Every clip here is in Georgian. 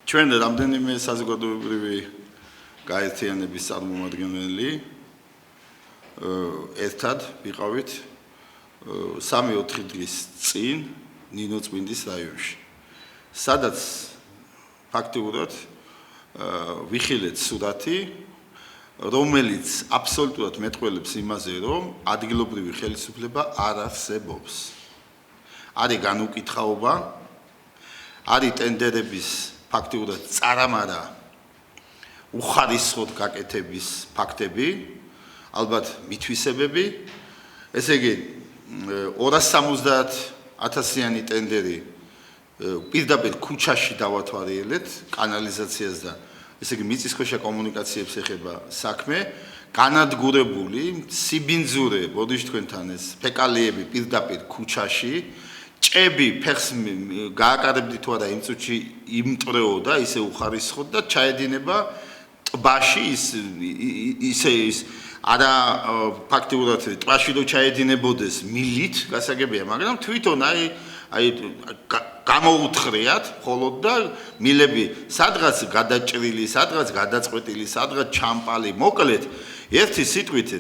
ჩვენ რამდენიმე საზოგადოებრივი გაერთიანების წარმომადგენელი ერთად ვიყავით 3-4 დღის წინ ნინოწმინდის რაიონში, სადაც ფაქტიურად ვიხილეთ სურათი, რომელიც აბსოლუტურად მეტყველებს იმაზე, რომ ადგილობრივი ხელისუფლება არ არსებობს. არის განუკითხაობა, არის ტენდერების ფაქტიურად წარამარა უხარისხოდ გაკეთების ფაქტები, ალბათ მითვისებები, ესე იგი 270,000-იანი ტენდერი პირდაპირ ქუჩაში დავათვალიერეთ კანალიზაციას და ესე იგი მიწისქვეშა კომუნიკაციებს ეხება საქმე, განადგურებული სიბინძურე, ბოდიშ თქვენთან ეს ფეკალიები პირდაპირ ქუჩაში, ჭები ფეხს გააკარებდით თუ არა იმ წუთში იმტრეოდა, ისე უხარისხოდ და ჩაედინება ტბაში ის არა ფაქტიურად ტბაში რო ჩაედინებოდეს მილით, გასაგებია, მაგრამ თვითონ აი გამოუთხრიათ მხოლოდ და მილები სადღაც გადაჭრილი, სადღაც გადაწყვეტილი, სადღაც ჩამპალი, მოკლედ ერთი სიტყვით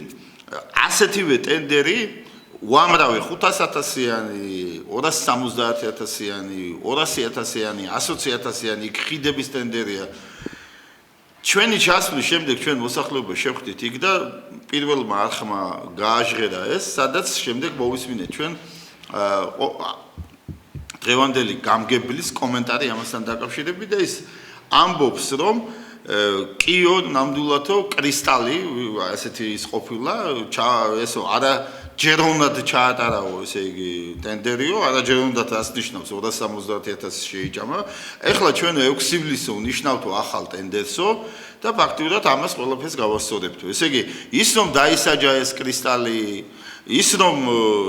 ასეთივე ტენდერი უამრავი 500,000-იანი, 270,000-იანი, 200,000-იანი, 120,000-იანი ხიდების ტენდერია. ჩვენი ჩასვლის შემდეგ ჩვენ მოსახლეობა შევხვდით იქ და პირველმა არხმა გააჟღერა ეს, სადაც შემდეგ მოვისმინეთ ჩვენ დღევანდელი გამგებლის კომენტარი ამასთან დაკავშირებით და ის ამბობს, რომ კიო ნამდვილადო კრისტალი, ასეთი ის ყოფილა, ესო არა ჯეროვნად ჩაატარაო, ესე იგი ტენდერიო, არა ჯეროვნად ას ნიშნავს 270,000 შეიჭამა. ეხლა ჩვენ 6 ივლისო ნიშნავთო ახალ ტენდერსო და ფაქტიურად ამას ყველაფერს გავასწორებთო. ესე იგი, ის რომ დაისაჯა ეს კრისტალი, ის რომ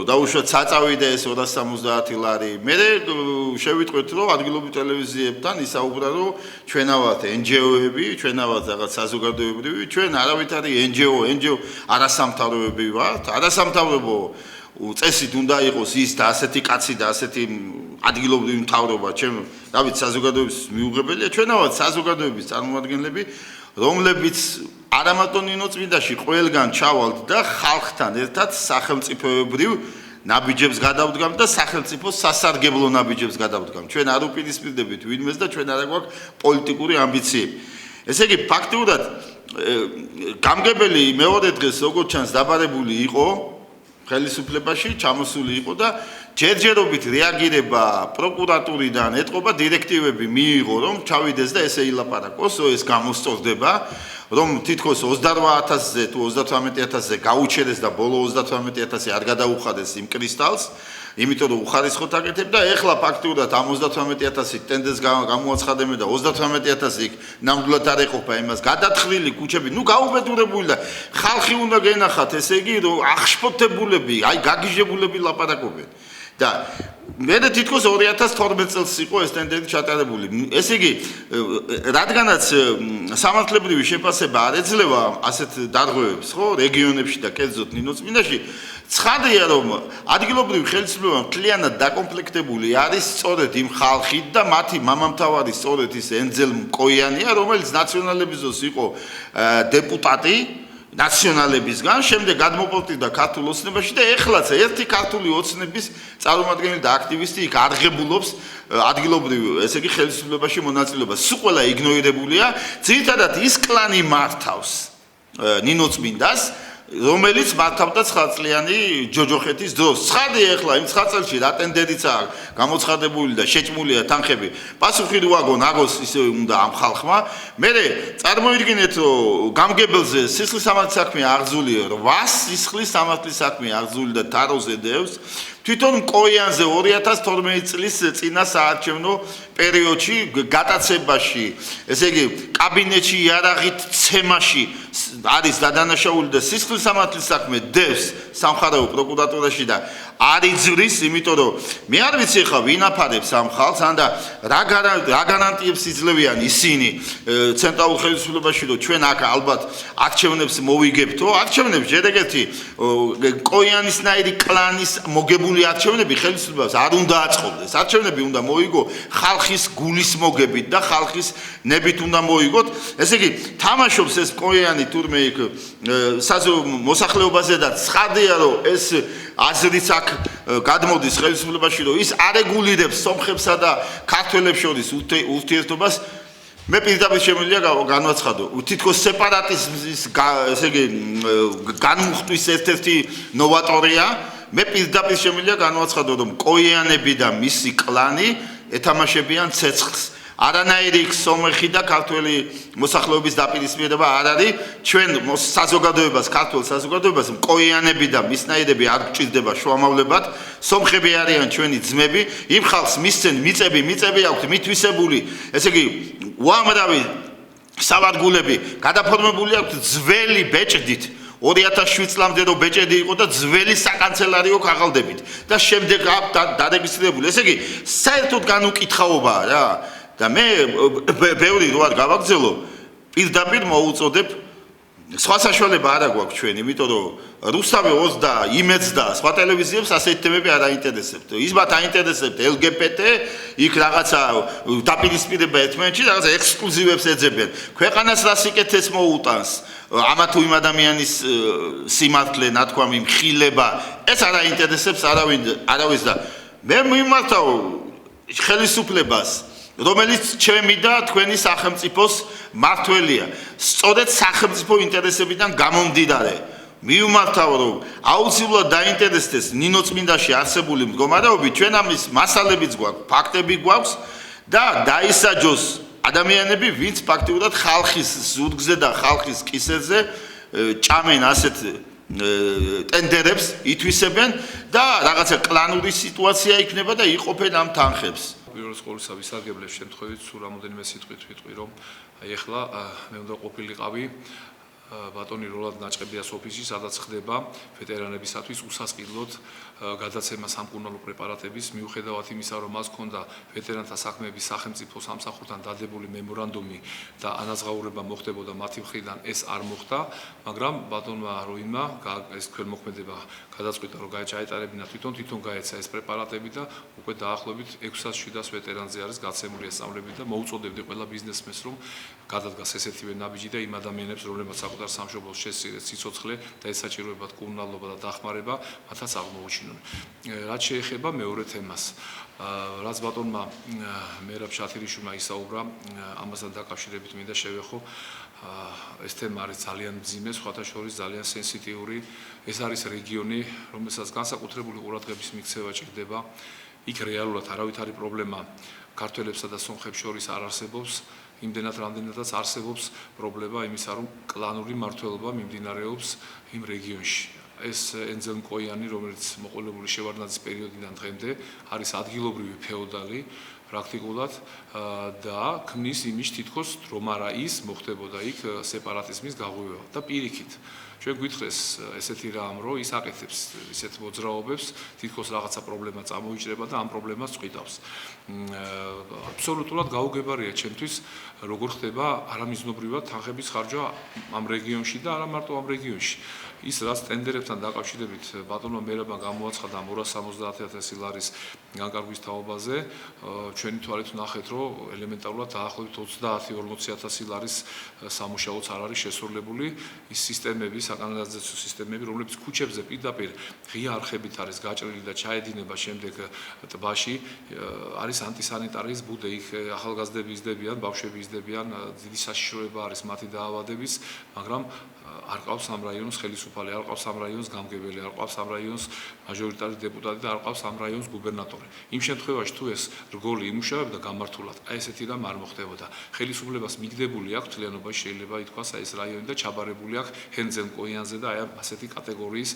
დაუშვათ საწავიდა ეს 270 ლარი, მე შევიტყვეთ რომ ადგილობრივ ტელევიზიებთან ისაუბრა რომ ჩვენავთ NGO-ები, ჩვენავთ რაღაც საზოგადოებრივი, ჩვენ არავით არის NGO არასამთავრობოები ვართ, არასამთავრობო წესით უნდა იყოს ის და ასეთი კაცი და ასეთი ადგილობრივი მთავრობა, ჩვენ რა ვიცი საზოგადოების მიუღებელია, ჩვენავთ საზოგადოების წარმომადგენლები, რომლებიც არამატო ნინოწმინდაში ყველგან ჩავალთ და ხალხთან ერთად სახელმწიფოებრივ ნაბიჯებს გადავდგამთ და სახელმწიფოს სასარგებლო ნაბიჯებს გადავდგამთ. ჩვენ არ უპირისპირდებით ვინმეს და ჩვენ არ გვაქვს პოლიტიკური ამბიციები. ესე იგი, ფაქტიურად გამგებელი მეორე დღეს როგორც ჩანს დაბარებული იყო ხელისუფლებაში, ჩამოსული იყო და ჯერჯერობით რეაგირება პროკურატურიდან ეტყობა დირექტივები მიიღო, რომ ჩავიდეს და ესე ილაპარაკოს, ეს გამოსწორდება, რომ თითქოს 28,000-ზე თუ 38,000-ზე გაუჩერეს და ბოლო 38,000 არ გადაუხადეს იმ კრისტალს, იმიტომ რომ უხარისხოდ აკეთებ და ეხლა ფაქტიურად ამ 38,000 ტენდერს გამოაცხადებენ და 38,000 იქ ნამდვილად არ ეყოფა იმას, გადათხრილი ქუჩები, გაუბედურებული და ხალხი უნდა გენახათ, ესე იგი, რომ აღშფოთებულები, აი გაგიჟებულები ლაპარაკობენ. და მე თითქოს 2012 წელს იყო ეს ტენდერი ჩატარებული. ესე იგი, რადგანაც სამართლებრივი შეფასება არ ეძლევა ასეთ დარღვევებს, ხო, რეგიონებში და კერძოდ ნინოწმინდაში, ცხადია, რომ ადგილობრივი ხელისუფლება მთლიანად დაკომპლექტებული არის სწორედ იმ ხალხით და მათი მამამთავარი სწორედ ის ენძელ მკოიანია, რომელიც ნაციონალებისოს იყო დეპუტატი ნაციონალებისგან, შემდეგ გადმოპორტირდა ქართულ ოცნებაში და ეხლაც ერთი ქართული ოცნების წარმომადგენელი და აქტივისტი იქ არღებულობს ადგილობრივ, ესე იგი, ხელისუფლებაში მონაწილეობას. სულ ყველა იგნორირებულია, ძირითადად ის კლანი მართავს ნინოწმინდას, რომელიც მართავდა 9 წლიანი ჯოჯოხეთის დროს. ცხადია ეხლა იმ 9 წელში რა ტენდერიცაა გამოცხადებული და შეჭმულია თანხები. პასუხი რო აგონ აგოს ისე უნდა ამ ხალხმა. მე წარმოიდგინეთ რომ გამგებელზე სისხლის სამართლის საქმე აღძულია 8 სისხლის სამართლის საქმე აღძული და თაროზე დევს. თვითონ მკოიანზე 2012 წლის წინა საარჩევნო პერიოდში გატაცებაში, ესე იგი, კაბინეტში იარაღით ცემაში არის დადანაშაული და სისხლის სამართლის საქმე დევს სამხარეო პროკურატურაში და არ იძვრის, იმიტომ რომ მე არ ვიცი ხა ვინ აფარებს ამ ხალხს, ან და რა გარანტიებს იძლევიან ისინი ცენტრალურ ხელისუფლებაში, რომ ჩვენ აქ ალბათ არჩევნებს მოვიგებთო, არჩევნებს ჯერ ეგეთი კოიანისნაირი კლანის მოგებული არჩევნები ხელისუფლებას არ უნდა აწყობდეს. არჩევნები უნდა მოიგო ხალხის გულის მოგებით და ხალხის ნებით უნდა მოიგოთ. ესე იგი, თამაშობს ეს კოიანი თურმე იქ მოსახლეობაზე და ცხადია, რომ ეს აზრიც აქ გადმოდის ხელისუფლებაში, რომ ის არეგულირებს სომხებსა და ქართველებს შორის ურთიერთობას. მე პირდაპირ შემიძლია განვაცხადო, თითქოს სეპარატიზმის ესე იგი განმუხტვის ერთ-ერთი ნოვატორია. მე პირდაპირ შემიძლია განვაცხადო, რომ კოიანები და მისი კლანი ეთამაშებიან ცეცხლს. არანაირი სომეხი და ქართველი მოსახლეობის დაპირისპირება არ არის. ჩვენ საზოგადოებას, ქართულ საზოგადოებას კოიანები და მისნაირები არ გჭირდება შუამავლებად. სომხები არიან ჩვენი ძმები. იმ ხალხს მისცენ მიწები აქვთ მითვისებული. ესე იგი, უამრავი სავარგულები გადაფორმებული აქვთ ძველი ბეჭდით. 2007 წლამდე რო ბეჭედი იყო და ძველი საკანცელერიო ქაღალდებით და შემდეგ დარეგისტრირებული. ესე იგი, საერთოდ განუკითხაობაა რა. და მე ბევრი რო არ გავაგზელო, პირდაპირ მოუწოდებ სხვა საშუალება არ აქვს ჩვენ, იმიტომ რომ რუსთავი 20 და იმედს და სხვა ტელევიზიებს ასეთი თემები არ აინტერესებთ. ის მათ აინტერესებთ LGBT, იქ რაღაცა დაპირისპირება ერთმანეთში, რაღაცა ექსკლუზივებს ეძებენ. ქვეყანას რა სიკეთეს მოუტანს ამა თუ იმ ადამიანის სიმართლე, ნათქვამი, მხილება, ეს არ აინტერესებს არავის და მე მიმართავ ხელისუფლებას, რომელიც ჩემი და თქვენი სახელმწიფოს მმართველია. სწორედ სახელმწიფო ინტერესებიდან გამომდინარე მივმართავ, რომ აუცილებლად დაინტერესდეს ნინოწმინდაში არსებული მდგომარეობით, ჩვენ ამის მასალებიც გვაქვს, ფაქტები გვაქვს და დაისაჯოს ადამიანები, ვინც ფაქტიურად ხალხის ზურგზე და ხალხის კისერზე ჭამენ ასეთ ტენდერებს, ითვისებენ და რაღაცა კლანური სიტუაცია იქნება და იყოფენ ამ თანხებს. პირველ სკოლისა ვისარგებლებ შემთხვევით სულ რამოდენიმე სიტყვით ვიტყვი, რომ აი ახლა მე უნდა ყოფილიყავი ბატონი როლად ნაჭყებიას ოფისში, სადაც ხდება ვეტერანებისათვის უსასყიდლოდ გადაცემა სამკურნალო პრეპარატების, მიუხედავად იმისა, რომ მას ჰქონდა ვეტერანთა საქმეების სახელმწიფო სამსახურთან დადებული მემორანდუმი და ანაზღაურება მოხდებოდა მათი მხრიდან, ეს არ მოხდა, მაგრამ ბატონმა როინმა ეს ქველმოქმედება გადაწყვიტა, რომ ჩაეტარებინა თვითონ გაეცა ეს პრეპარატები და უკვე დაახლოებით 600-700 ვეტერანზე არის გაცემული ეს სწავლები და მოუწოდებდი ყველა ბიზნესმენს, რომ გადადგას ესეთივე ნაბიჯი და იმ ადამიანებს, რომლებმაც საკუთარ სამშობლოს შესწირეს სიცოცხლე და ეს საჭიროებათ კურნალობა და დახმარება, მათაც აღმოუჩინონ. რაც შეეხება მეორე თემას, რაც ბატონმა მერაბ შათირიშვილმა ისაუბრა, ამასთან დაკავშირებით მინდა შევეხო, ეს თემა არის ძალიან მძიმე, სხვათა შორის ძალიან სენსიტიური. ეს არის რეგიონი, რომელსაც განსაკუთრებული ყურადღების მიქცევა ჭირდება. იქ რეალურად არავითარი პრობლემა ქართველებსა და სომხებს შორის არ არსებობს. იმდენად რამდენადაც არსებობს პრობლემა იმისა, რომ კლანური მმართველობა მიმდინარეობს იმ რეგიონში. ეს ენზელ კოიანი, რომელიც მოყოლებული შევარდნაძის პერიოდიდან დღემდე არის ადგილობრივი ფეოდალი პრაქტიკულად და ქმნის იმის თითქოს რომ არა ის მოხდებოდა იქ სეპარატიზმის გაღვივება და პირიქით ჩვენ გვითხრეს ესეთი რამ, რომ ის აკეთებს ისეთ მოძრაობებს, თითქოს რაღაცა პრობლემა წამოიჭრება და ამ პრობლემას წვითავს. აბსოლუტურად გაუგებარია ჩემთვის, როგორ ხდება არამიზნობრივად თანხების ხარჯვა ამ რეგიონში და არა მარტო ამ რეგიონში. ის რაც ტენდერებთან დაკავშირებით ბატონმა მერაბმა გამოაცხადა 270,000 ლარის განკარგვის თაობაზე, ჩვენი თვალით ვნახეთ, რომ ელემენტარულად დაახლოებით 30-40,000 ლარის სამუშაოც არ არის შესრულებული. ის სისტემები, საკანალიზაციო სისტემები, რომლებიც ქუჩებზე პირდაპირ ღია არხებით არის გაჭრილი და ჩაედინება შემდეგ ტბაში, არის ანტისანიტარიის ბუდე, იქ ახალგაზრდები იზრდებიან, ბავშვები იზრდებიან, დიდი საშიშროება არის მათი დაავადების, მაგრამ არ ყავს ამ რაიონის ხელისუფალი, არ ყავს ამ რაიონის გამგებელი, არ ყავს ამ რაიონის მაჟორიტარი დეპუტატი და არ ყავს ამ რაიონის გუბერნატორი. იმ შემთხვევაში თუ ეს რგოლი იმუშავებდა გამართულად, აი ესეთი რამ არ მოხდებოდა. ხელისუფლებას მიგდებული აქვს თლიანობაში შეიძლება ითქვას აი ეს რაიონი და ჩაბარებული აქვს ჰენძელ კოიანზე და აი ასეთი კატეგორიის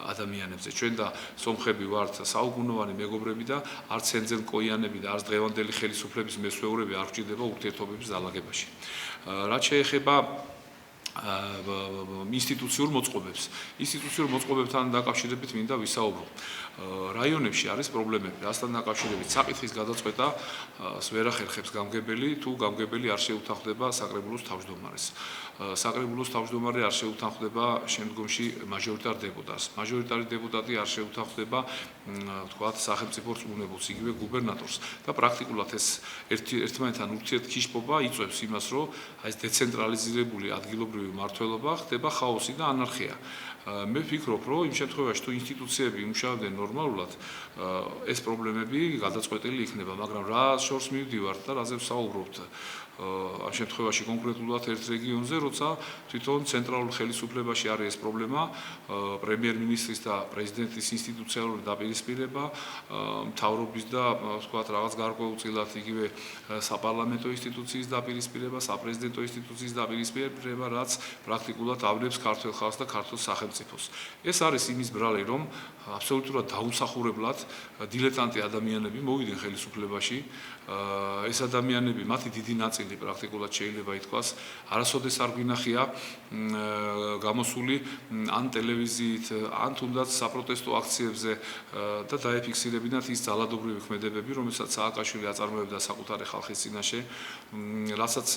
ადამიანებზე. ჩვენ და სომხები ვართ საუკუნოვანი მეგობრები და არც ჰენძელ კოიანები და არც დღევანდელი ხელისუფლების მესვეურები არ გვჭირდება ურთიერთობების დაალაგებაში. რაც შეეხება ინსტიტუციურ მოწყობებს. ინსტიტუციურ მოწყობებთან დაკავშირებით მინდა ვისაუბრო. რაიონებში არის პრობლემები, რასთან დაკავშირებით საკითხის გადაწყვეტა ვერ ახერხებს გამგებელი, თუ გამგებელი არ შეუთანხმდება საკრებულოს თავმჯდომარეს. საკრებულოს თავმჯდომარე არ შეუთანხმდება შემდგომში მაჟორიტარ დეპუტატს. მაჟორიტარი დეპუტატი არ შეუთანხმდება, თქვათ, სახელმწიფო რწმუნებულს, იგივე გუბერნატორს და პრაქტიკულად ეს ერთმანეთთან ურთიერთქიშპობა იწვევს იმას, რომ აი ეს დეცენტრალიზირებული ადგილობრივი მმართველობა ხდება ხაოსი და ანარქია. მე ვფიქრობ, რომ იმ შემთხვევაში თუ ინსტიტუციები იმუშავებდნენ ნორმალურად, ეს პრობლემები გადაწყვეტილი იქნება, მაგრამ რა შორს მივდივართ და რაზე ვსაუბრობთ? ამ შემთხვევაში კონკრეტულად ერთ რეგიონზე, როცა თვითონ ცენტრალურ ხელისუფლებაში არის ეს პრობლემა, პრემიერ-მინისტრის და პრეზიდენტის ინსტიტუციონალური დაპირისპირება, მთავრობის და ვთქვათ, რაღაც გარკვეულწილად იგივე საპარლამენტო ინსტიტუციის დაპირისპირება, საპრეზიდენტო ინსტიტუციის დაპირისპირება, რაც პრაქტიკულად ავლებს ქართულ ხალხს და ქართულ სახელმწიფოს. ეს არის იმის ბრალი, რომ აბსოლუტურად დაუმსახურებლად დილეტანტი ადამიანები მოვიდნენ ხელისუფლებაში. ეს ადამიანები, მათი დიდი ნაწილი პრაქტიკულად შეიძლება ითქვას, არასოდეს არ გვინახია გამოსული ან ტელევიზიით, ან თუნდაც საპროტესტო აქციებზე და დაეფიქსირებინათ ის ძალადობრივი ქმედებები, რომელსაც სააკაშვილი აწარმოებდა საკუთარი ხალხის წინაშე, რასაც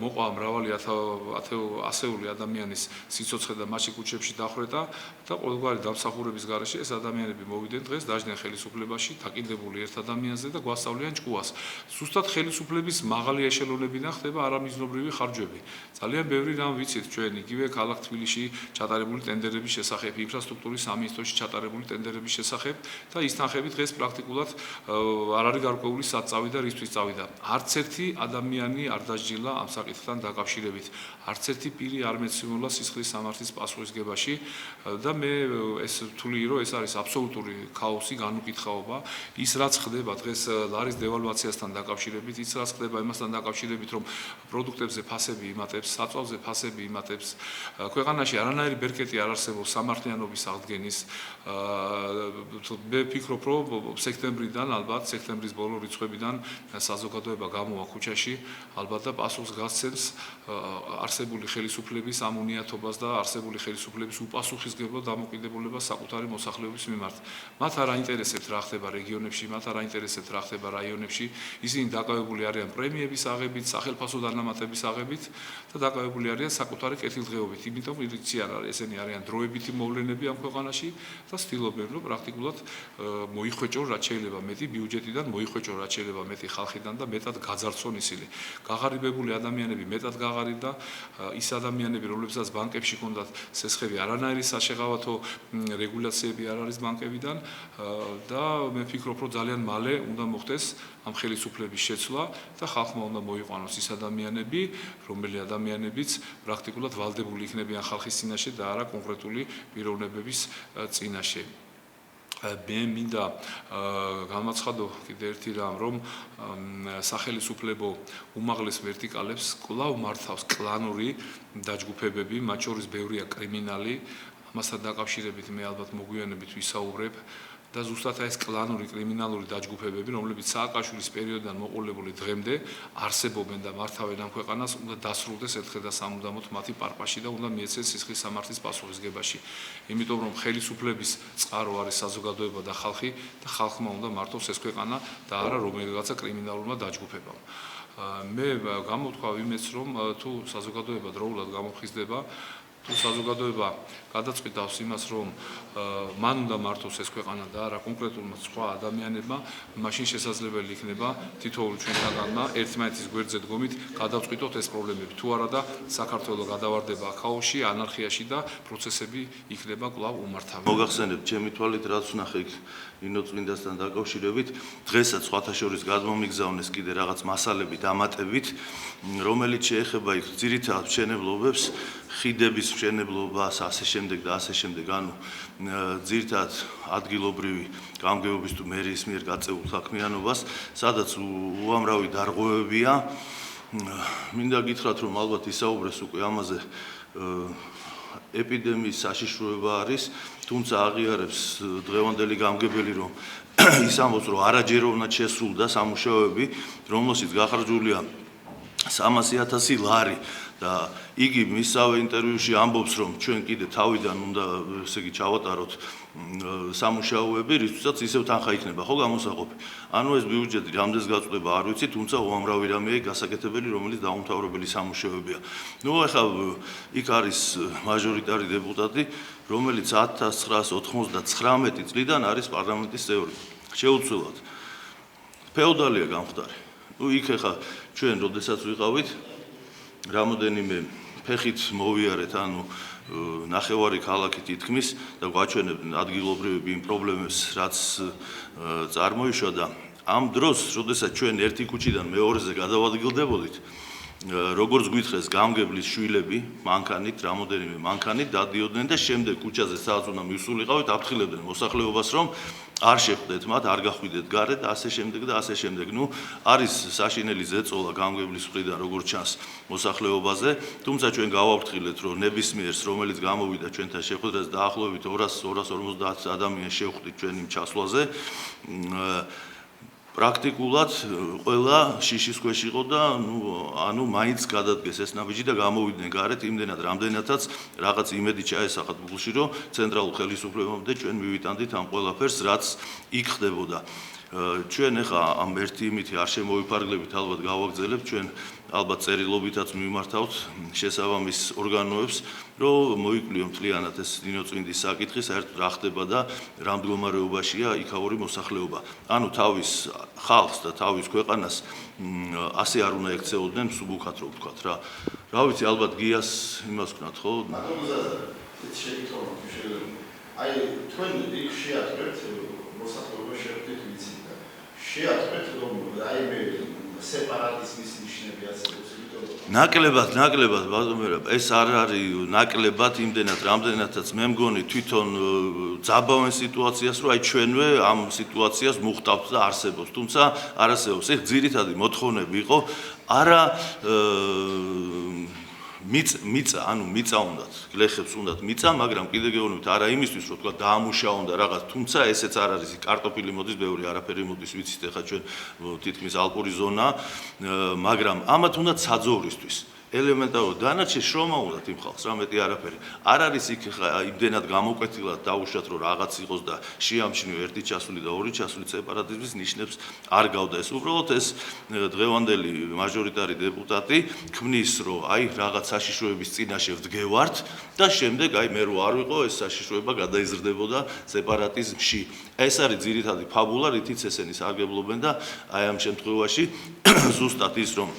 მოყვა მრავალი ასეული ადამიანის სიცოცხლე და მასში კუჩებში დახვრეტა და ყოველგვარი დამსახურების გარეშე ეს ადამიანები მოვიდნენ დღეს დაждდნენ ხელისუფლებაში, დაკიდებული ერთ ადამიანზე და გვასწავლიან ჭკუას. ზუსტად ხელისუფლების მაღალი ეშელონებიდან ხდება არამიზნობრივი ხარჯვები. ძალიან ბევრი რამ ვიცით ჩვენ იგივე ქალაქ თბილისში ჩატარებული ტენდერების შესახებ, ინფრასტრუქტურის სამინისტროში ჩატარებული ტენდერების შესახებ და ის თანხები დღეს პრაქტიკულად არ არის გარკვეული სად წავიდა, რისთვის წავიდა. არც ერთი ადამიანი არ დასჯილა ამ საკითხთან დაკავშირებით. არც ერთი პირი არ მეცნიერულა სისხლის სამართლის პასუხისგებაში და მე ეს ვთვლი, რომ ეს არის აბსოლუტური ქაოსი, განუკითხაობა. ის რაც ხდება დღეს ლარის დევალვაციასთან დაკავშირებით, ის რაც ხდება იმასთან დაკავშირებით, რომ პროდუქტებზე ფასები იმატებს, საწვავზე ფასები იმატებს. ქვეყანაში არანაირი ბერკეტი არ არსებობს სამართლიანობის აღდგენის. მე ვფიქრობ, რომ სექტემბრიდან, ალბათ სექტემბრის ბოლო რიცხვებიდან საზოგადოება გამოვა ქუჩაში, ალბათ და პასუხს გასცემს არსებული ხელისუფლების ამონიათობას და არსებული ხელისუფლების უპასუხისმგებლო დამოკიდებულებას საკუთარი მოსახლეობის მიმართ. მათ არ აინტერესებთ რა ხდება რეგიონებში, მათ არ აინტერესებთ რა ხდება რაიონებში. ისინი დაკავებული არიან პრემიების აღებით, სახელფასო დანამატების აღებით და დაკავებული არიან საკუთარი კეთილდღეობით. იმიტომ იციან, ესენი არიან დროებითი მოვლენები ამ ქვეყანაში და ცდილობენ, რომ პრაქტიკულად მოიხვეჭონ რაც შეიძლება მეტი ბიუჯეტიდან, მოიხვეჭონ რაც შეიძლება მეტი ხალხიდან და მეტად გაძარცვონ ისინი. გაღარიბებული ადამიანები მეტად გაღარიბდა, ის ადამიანები, რომლებსაც ბანკებში ჰქონდათ სესხები, არანაირი საშეღავათო რეგულაციები არ არის ბანკებიდან და მე ვფიქრობ, რომ ძალიან მალე უნდა მოხდეს ამ ხელისუფლების შეცვლა და ხალხმა უნდა მოიყვანოს ის ადამიანები, რომელი ადამიანებიც პრაქტიკულად ვალდებული იქნებიან ხალხის წინაშე და არა კონკრეტული პიროვნებების წინაშე. მე მინდა განმაცხადო კიდე ერთი რამ, რომ სახელისუფლებო უმაღლეს ვერტიკალებს კვლავ მართავს კლანური დაჯგუფებები, მათ შორის ბევრია კრიმინალი, ამასთან დაკავშირებით მე ალბათ მოგვიანებით ვისაუბრებ. და ზუსტად ეს კლანური კრიმინალური დაჯგუფებები, რომლებიც სააკაშვილის პერიოდიდან მოყოლებული დღემდე არსებობენ და მართავენ ამ ქვეყანას, უნდა დასრულდეს ერთხელ და სამუდამოდ მათი პარპაში და უნდა მიეცეს სისხლის სამართლის პასუხისგებაში. იმიტომ რომ ხელისუფლების წყარო არის საზოგადოება და ხალხი და ხალხმა უნდა მართოს ეს ქვეყანა და არა რომელიღაცა კრიმინალურმა დაჯგუფებამ. მე გამოვთქვავ იმეც, რომ თუ საზოგადოება დროულად გამოფხიზდება, თუ საზოგადოება გადაწყვიტავს იმას, რომ მან უნდა მართოს ეს ქვეყანა და არა კონკრეტულმა სხვა ადამიანებმა, მაშინ შესაძლებელი იქნება თითოეულ ჩვენთაგანმა ერთმანეთის გვერდზე დგომით გადავწყვიტოთ ეს პრობლემები. თუ არა და საქართველო გადავარდება ქაოსში, ანარქიაში და პროცესები იქნება კვლავ უმართავი. მოგახსენებთ ჩემი თვალით რაც ვნახე ინოწმინდასთან დაკავშირებით, დღესაც სხვათა შორის გადმომიგზავნეს კიდე რაღაც მასალები დამატებით, რომელიც შეეხება იქ ძირითადად მშენებლობებს, ხიდების მშენებლობას, ასე შემდეგ და ასე შემდეგ, ანუ ძირითადად ადგილობრივი გამგეობის თუ მერიის მიერ გაწეულ საქმიანობას, სადაც უამრავი დარღვევებია. მინდა გითხრათ, რომ ალბათ ისაუბრეს უკვე ამაზე ეპიდემიის საშიშროება არის, თუმცა აღიარებს დღევანდელი გამგებელი, რომ ის ამბობს, რომ არაჯეროვნად შესრულდა სამუშაოები, რომელშიც გახარჯულია 300,000 ლარი და იგი მისავე ინტერვიუში ამბობს, რომ ჩვენ კიდე თავიდან უნდა ესე იგი ჩავატაროთ სამუშაოები, რისთვისაც ისევ თანხა იქნება, ხო გამოსაყოფი. ანუ ეს ბიუჯეტი რამდენს გაწყვეტება არ ვიცი, თუმცა უამრავი რამეა გასაკეთებელი, რომელიც დაუმთავრებელი სამუშაოებია. ნუ ახლა იქ არის მაჟორიტარი დეპუტატი, რომელიც 1999 წლიდან არის პარლამენტის წევრი. შეუცვლელად. ფეოდალია გამხდარი. ნუ იქ ახლა ჩვენ როდესაც ვიყავით, რამოდენიმე ფეხით მოვიარეთ, ანუ ნახევარი ქალაქი თითქმის და გვაჩვენებდნენ ადგილობრივები იმ პრობლემებს, რაც წარმოიშვა და ამ დროს, როდესაც ჩვენ ერთი ქუჩიდან მეორეზე გადავადგილდებოდით, როგორც გვითხრეს გამგებლის შვილები, მანქანით, რამოდენიმე მანქანით დადიოდნენ და შემდეგ ქუჩაზე სადაც უნდა მივსულიყავით, აფრთხილებდნენ მოსახლეობას, რომ არ შეხვდეთ მათ, არ გახვიდეთ გარეთ და ასე შემდეგ და ასე შემდეგ. ნუ არის საშინელი ზეწოლა გამგებლის მხრიდან, როგორც ჩანს, მოსახლეობაზე, თუმცა ჩვენ გავაფრთხილეთ, რომ ნებისმიერს, რომელიც გამოვიდა ჩვენთან შეხვედრაზე, დაახლოებით 250 ადამიანს შევხვდით ჩვენ იმ ჩასვლაზე. პრაქტიკულად ყველა შიშის ქვეშ იყო და ანუ მაინც გადადგეს ეს ნაბიჯი და გამოვიდნენ გარეთ იმდენად რამდენადაც რაღაც იმედი ჩაესახათ გულში, რომ ცენტრალურ ხელისუფლებამდე ჩვენ მივიტანდით ამ ყველაფერს, რაც იქ ხდებოდა. ჩვენ ახლა ამ ერთი იმითი არ შემოვიფარგლებით, ალბათ გავაგრძელებთ, ჩვენ ალბათ წერილობითაც მიმართავთ შესაბამის ორგანოებს, რომ მოიკვლიო მთლიანად ეს ნინოწმინდის საკითხი, საერთოდ რა ხდება და რა მდგომარეობაშია იქაური მოსახლეობა. ანუ თავის ხალხს და თავის ქვეყანას ასე არ უნდა ექცეოდნენ მსუბუქად, რო ვთქვათ რა. რა ვიცი, ალბათ გიას იმას ვქნათ, ხო? აი თქვენ იქ შეატყვეთ მოსახლეობა შეხვდით ვიცი და შეატყვეთ რომ აი მე სეპარატიზმის ნიშნები არსებობს. ნაკლებად ბაზომერა, ეს არ არის ნაკლებად იმდენად რამდენადაც მე მგონი თვითონ ძაბავენ სიტუაციას, რომ აი ჩვენვე ამ სიტუაციას მუხტავთ და არსებობს, თუმცა არ არსებობს. ეს ძირითადი მოთხოვნები იყო, არა მიწა, ანუ მიწა უნდათ, გლეხებს უნდათ მიწა, მაგრამ კიდე გეუბნებით არა იმისთვის, რომ თქვა დაამუშავონ და რაღაც, თუმცა ესეც არ არის, კარტოფილი მოდის, ბევრი არაფერი მოდის, ვიცით, ახლა ჩვენ თითქმის ალპური ზონა, მაგრამ ამათ უნდათ საძოვრისთვის. ელემენტარულად დანარჩენ შრომა უნდათ იმ ხალხს, რა მეტი არაფერი. არ არის იქ იმდენად გამოკვეთილად დაუშვათ, რომ რაღაც იყოს და შეამჩნიო ერთი ჩასული და ორი ჩასული სეპარატიზმის ნიშნებს არ გავდა. ეს უბრალოდ ეს დღევანდელი მაჟორიტარი დეპუტატი ქმნის, რომ აი რაღაც საშიშროების წინაშე ვდგევართ და შემდეგ აი მე რო არ ვიყო, ეს საშიშროება გადაიზრდებოდა სეპარატიზმში. ეს არის ძირითადი ფაბულა, რითიც ესენი სარგებლობენ და აი ამ შემთხვევაში ზუსტად ის რომ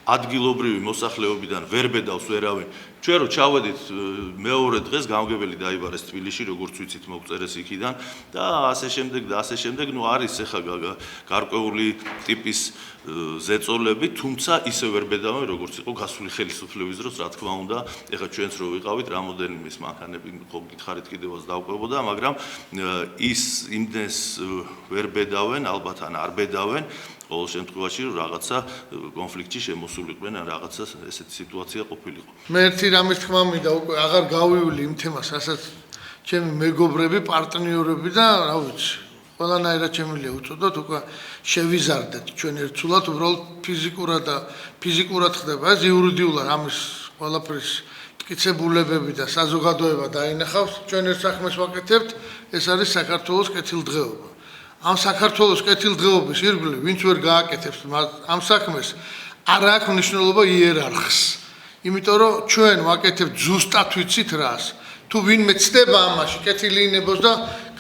ადგილობრივი მოსახლეობიდან ვერ ბედავს ვერავინ. ჩვენ რო ჩავედით მეორე დღეს გამგებელი დაიბარეს თბილისში, როგორც ვიცით, მოგწერეს იქიდან და ასე შემდეგ, ნუ არის ახლა გარკვეული ტიპის ზეწოლები, თუმცა ისე ვერ ბედავენ, როგორც იყო გასული ხელისუფლების დროს, რა თქმა უნდა, ახლა ჩვენც რო ვიყავით, რამოდენიმე მანქანები ხო გითხარით კიდევაც დავყვებოდა, მაგრამ ის იმდენს ვერ ბედავენ, ალბათ ან არ ბედავენ. ყოველ შემთხვევაში რაღაცა კონფლიქტში შემოსულიყვნენ ან რაღაცა ესეთი სიტუაცია ყოფილიყო. მე ერთი რამის თქმა მინდა, უკვე აღარ გავივალი იმ თემას, რასაც ჩემი მეგობრები, პარტნიორები და რა ვიცი, ყველანაირად შემიძლია უწოდოთ, უკვე შევიზარდეთ ჩვენ ერთსულად, უბრალოდ ფიზიკურად ხდება ეს იურიდიულად ამის ყველაფრის მტკიცებულებები და საზოგადოება დაინახავს, ჩვენ ერთ საქმეს ვაკეთებთ, ეს არის საქართველოს კეთილდღეობა. ამ საქართველოს კეთილდღეობის ირგვლივ ვინც ვერ გააკეთებს ამ საქმეს არ აქვს მნიშვნელობა იერარქს. იმიტომ რომ ჩვენ ვაკეთებთ ზუსტად ვიცით რას. თუ ვინმე ცდება ამაში კეთილინებოს და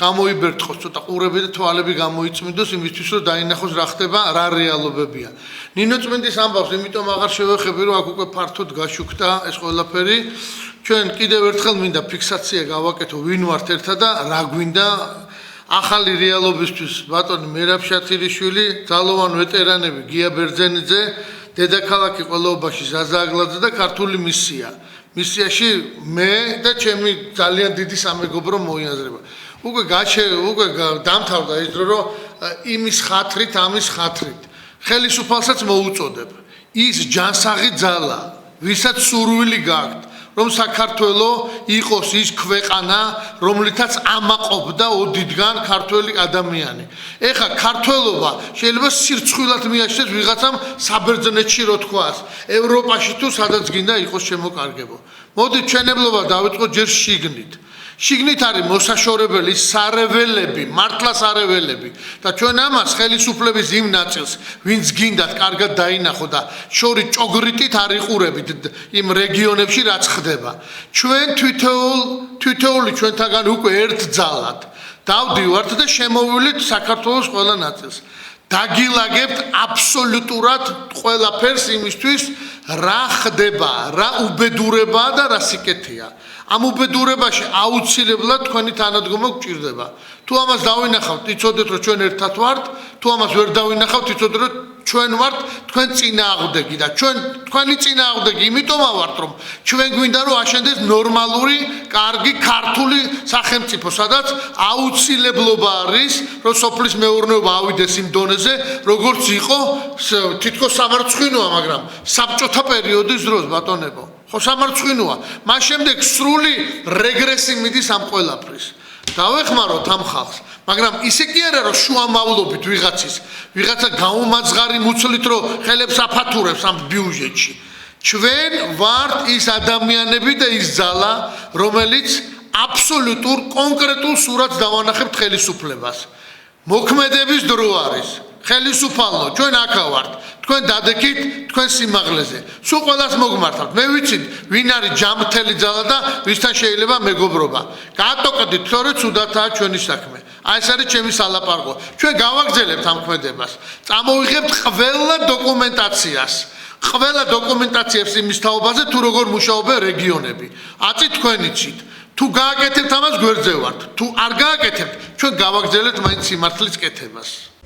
გამოიბერთხოს ცოტა ყურები და თვალები გამოიწმინდოს იმისთვის რომ დაინახოს რა ხდება, რა რეალობებია. ნინოწმინდის ამბავს იმიტომ აღარ შევეხები რომ აქ უკვე ფართოდ გაშუქდა ეს ყველაფერი. ჩვენ კიდევ ერთხელ მინდა ფიქსაცია გავაკეთო ვინ ვართ ერთად და რა გვინდა ახალი რეალობისთვის ბატონი მერაბ შათილიშვილი, ძალოვან ვეტერანები გია ბერძენიძე, დედაქალაქი ყველაობაში ზაზა აგლაძე და ქართული მისია. მისიაში მე და ჩემი ძალიან დიდი სამეგობრო მოიაზრება. უკვე დამთავრდა ის დრო, რომ იმის ხათრით, ამის ხათრით. ხელისუფალსაც მოუწოდებ. ის ჯანსაღი ძალა, ვისაც სურვილი გაქვთ, რომ საქართველო იყოს ის ქვეყანა, რომლითაც ამაყობდა ოდითგან ქართველი ადამიანი. ეხა ქართველობა შეიძლება სირცხვილად მიაჩნდეს ვიღაცამ საბერძნეთში რო თქვას, ევროპაში თუ სადაც გინდა იყოს შემოკარგებო. მოდით ჩვენებლობა დავიწყოთ ჯერ შიგნით. შიგნით არის მოსაშორებელი სარეველები, მართლა სარეველები და ჩვენ ამას ხელისუფლების იმ ნაწილს, ვინც გინდათ კარგად დაინახო და შორი ჭოგრიტით არ იყურებით იმ რეგიონებში რაც ხდება. ჩვენ თითოეული ჩვენთაგან უკვე ერთ ძალად დავდივართ და შემოვივლით საქართველოს ყველა ნაწილს. დაგილაგებთ აბსოლუტურად ყველაფერს იმისთვის, რა ხდება, რა უბედურებაა და რა სიკეთეა. ამ უბედურებაში აუცილებლად თქვენი თანადგომა გჭირდება. თუ ამას დავინახავთ, იცოდეთ რომ ჩვენ ერთად ვართ, თუ ამას ვერ დავინახავთ, იცოდეთ რომ ჩვენ ვართ თქვენ წინააღმდეგი და თქვენი წინააღმდეგი იმიტომა ვართ, რომ ჩვენ გვინდა რომ აშენდეს ნორმალური, კარგი ქართული სახელმწიფო, სადაც აუცილებლობა არის, რომ სოფლის მეურნეობა ავიდეს იმ დონეზე, როგორც იყო თითქოს სამარცხვინოა, მაგრამ საბჭოთა პერიოდის დროს ბატონებო. ხო სამარცხვინოა. მას შემდეგ სრული რეგრესი მიდის ამ ყველაფრის. დავეხმაროთ ამ ხალხს, მაგრამ ისე კი არა რომ შუამავლობით ვიღაცა გაუმაძღარი მუცლით რომ ხელებს აფათურებს ამ ბიუჯეტში. ჩვენ ვართ ის ადამიანები და ის ძალა, რომელიც აბსოლუტურ კონკრეტულ სურათს დავანახებთ ხელისუფლებას. მოქმედების დრო არის. ხელისუფალო, ჩვენ აქა ვართ. თქვენ დადექით თქვენ სიმაღლეზე. სულ ყველას მოგმართავთ. მე ვიცით, ვინ არის ჯამთელი ძალა და ვისთან შეიძლება მეგობრობა. გაატოკდით, თორე ცუდათაა ჩვენი საქმე. აი ეს არის ჩემი სალაპარაკო. ჩვენ გავაგზავნებთ ამ ქმედებას. წამოვიღებთ ყველა დოკუმენტაციას. ყველა დოკუმენტაციებს იმის თაობაზე თუ როგორ მუშაობენ რეგიონები. აწი თქვენ იცით. თუ გააკეთებთ ამას გვერდზე ვართ. თუ არ გააკეთებთ, ჩვენ გავაგზავნებთ მაინც სიმართლის კეთებას.